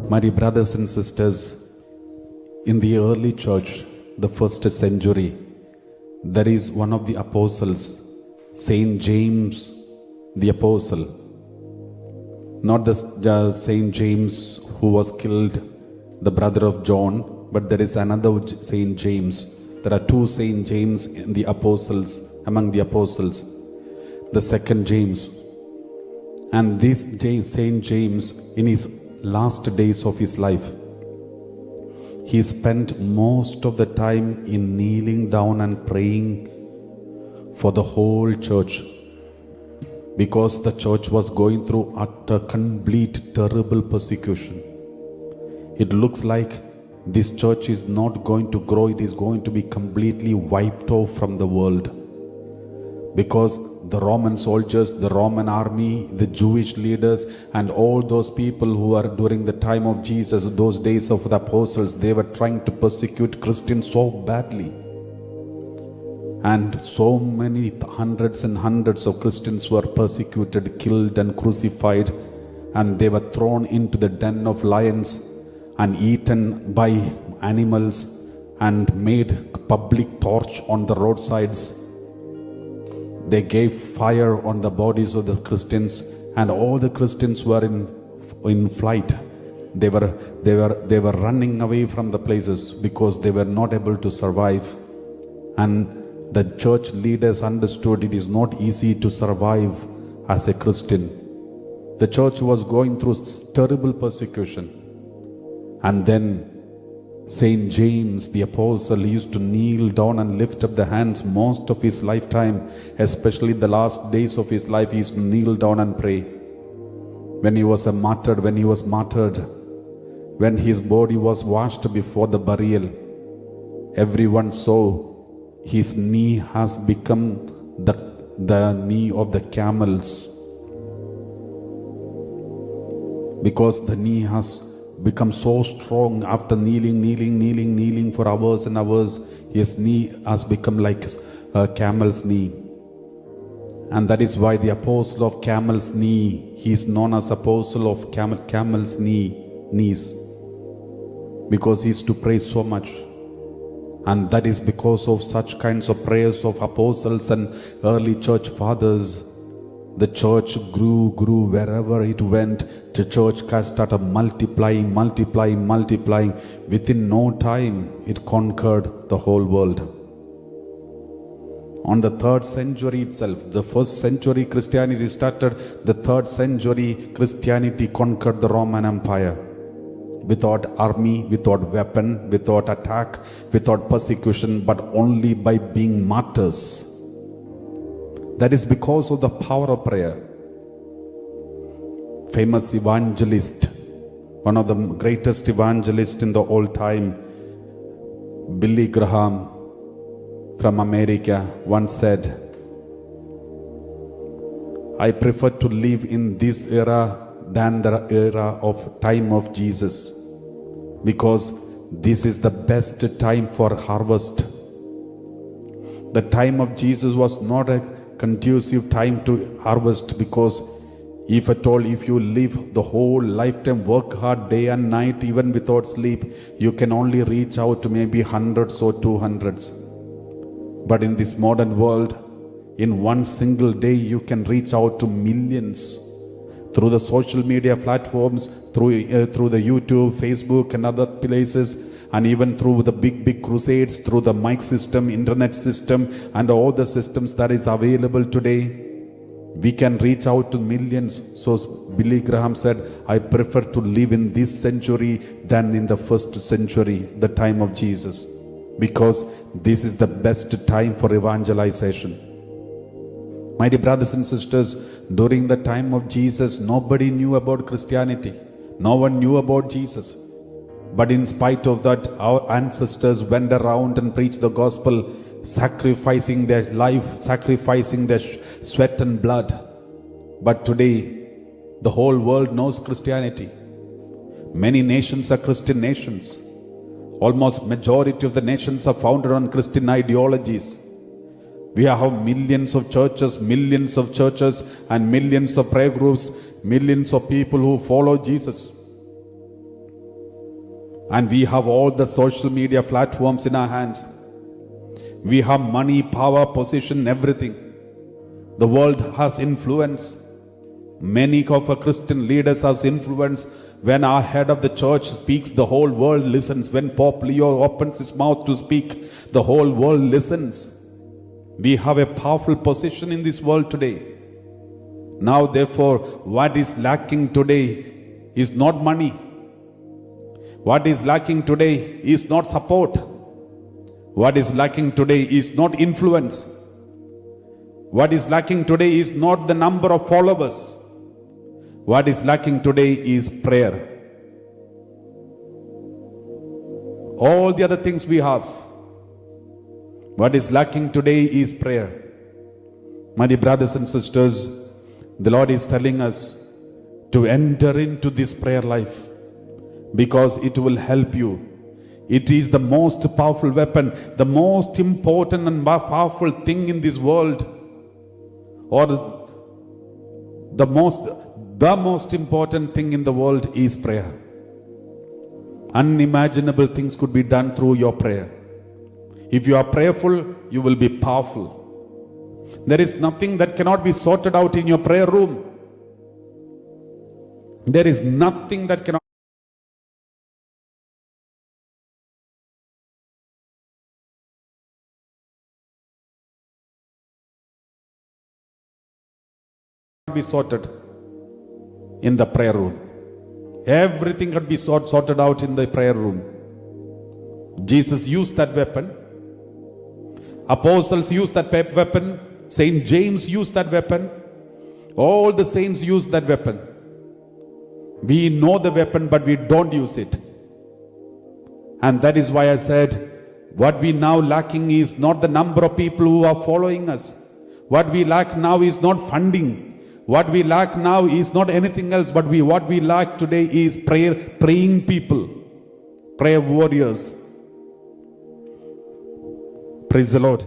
My dear brothers and sisters, in the early church, the first century, there is one of the apostles, Saint James the Apostle. Not the Saint James who was killed, the brother of John, but there is another Saint James. There are two Saint James in the apostles, among the apostles. The second James. And this Saint James, in his last days of his life, he spent most of the time in kneeling down and praying for the whole church, because the church was going through utter, complete, terrible persecution. It looks like this church is not going to grow, it is going to be completely wiped off from the world, because the Roman soldiers, the Roman army, the Jewish leaders, and all those people who are during the time of Jesus, those days of the apostles, they were trying to persecute Christians so badly. And so many hundreds and hundreds of Christians were persecuted, killed and crucified, and they were thrown into the den of lions and eaten by animals and made public torch on the roadsides. They gave fire on the bodies of the Christians, and all the Christians were in flight. They were running away from the places because they were not able to survive. And the church leaders understood it is not easy to survive as a Christian. The church was going through terrible persecution. And then Saint James the Apostle used to kneel down and lift up the hands most of his lifetime, especially the last days of his life. He used to kneel down and pray. When he was martyred, when his body was washed before the burial, everyone saw his knee has become the knee of the camels, because the knee has become so strong after kneeling for hours and hours. His knee has become like a camel's knee. And that is why the apostle of camel's knee, he is known as apostle of camel's knees, because he used to pray so much. And that is because of such kinds of prayers of apostles and early church fathers. The church grew wherever it went. The church started multiplying. Within no time, it conquered the whole world. On the 3rd century itself, the 1st century Christianity started, the 3rd century Christianity conquered the Roman Empire. Without army, without weapon, without attack, without persecution, but only by being martyrs. That is because of the power of prayer. Famous evangelist, one of the greatest evangelists in the old time, Billy Graham from America, once said, "I prefer to live in this era than the era of time of Jesus, because this is the best time for harvest." The time of Jesus was not a conducive time to harvest, because if at all, if you live the whole lifetime, work hard day and night, even without sleep, you can only reach out to maybe hundreds or 200s. But in this modern world, in one single day, you can reach out to millions through the social media platforms, through the YouTube, Facebook and other places, and even through the big crusades, through the mic system, internet system, and all the systems that is available today. We can reach out to millions. So Billy Graham said, "I prefer to live in this century than in the 1st century, the time of Jesus, because this is the best time for evangelization." My dear brothers and sisters, during the time of Jesus, nobody knew about Christianity. No one knew about Jesus. But in spite of that, our ancestors went around and preached the gospel, sacrificing their life, sacrificing their sweat and blood. But today, the whole world knows Christianity. Many nations are Christian nations. Almost majority of the nations are founded on Christian ideologies. We have millions of churches and millions of prayer groups, millions of people who follow Jesus. And we have all the social media platforms in our hands. We have money, power, position, everything. The world has influence. Many of our Christian leaders has influence. When our head of the church speaks, the whole world listens. When Pope Leo opens his mouth to speak, the whole world listens. We have a powerful position in this world today. Now, therefore, what is lacking today is not money. What is lacking today is not support. What is lacking today is not influence. What is lacking today is not the number of followers. What is lacking today is prayer. All the other things we have. What is lacking today is prayer. My dear brothers and sisters, the Lord is telling us to enter into this prayer life because it will help you. It is the most powerful weapon, the most important and powerful thing in this world, or the most important thing in the world is prayer. Unimaginable things could be done through your prayer. If you are prayerful, you will be powerful. There is nothing that cannot be sorted out in your prayer room. There is nothing that cannot be sorted in the prayer room. Everything can be sorted out in the prayer room. Jesus used that weapon. Apostles used that weapon. Saint James used that weapon. All the saints used that weapon. We know the weapon, but we don't use it. And that is why I said, what we now lacking is not the number of people who are following us. What we lack now is not funding. What we lack now is not anything else, but what we lack today is praying people, prayer warriors. Praise the Lord.